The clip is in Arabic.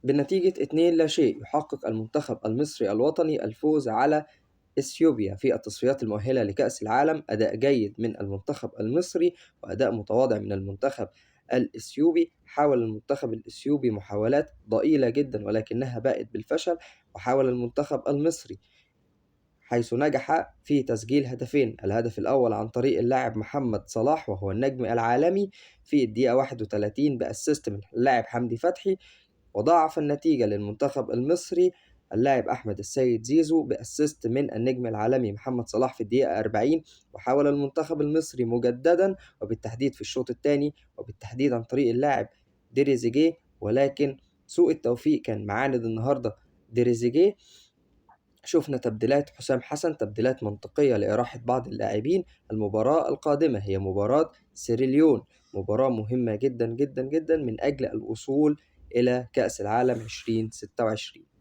بنتيجة 2-0 يحقق المنتخب المصري الوطني الفوز على إثيوبيا في التصفيات المؤهلة لكأس العالم. أداء جيد من المنتخب المصري وأداء متواضع من المنتخب الإثيوبي. حاول المنتخب الإثيوبي محاولات ضئيلة جدا ولكنها باءت بالفشل، وحاول المنتخب المصري حيث نجح في تسجيل هدفين، الهدف الأول عن طريق اللاعب محمد صلاح وهو النجم العالمي في الدقيقة 31 بأسيست من اللاعب حمدي فتحي، وضاعف النتيجة للمنتخب المصري اللاعب أحمد السيد زيزو بأسيست من النجم العالمي محمد صلاح في الدقيقة 40. وحاول المنتخب المصري مجددا وبالتحديد في الشوط الثاني وبالتحديد عن طريق اللاعب ديريزيجيه، ولكن سوء التوفيق كان معاند النهاردة ديريزيجيه. شفنا تبديلات حسام حسن، تبديلات منطقية لإراحة بعض اللاعبين. المباراة القادمة هي مباراة سيراليون، مباراة مهمة جدا جدا جدا من أجل الوصول إلى كأس العالم 2026.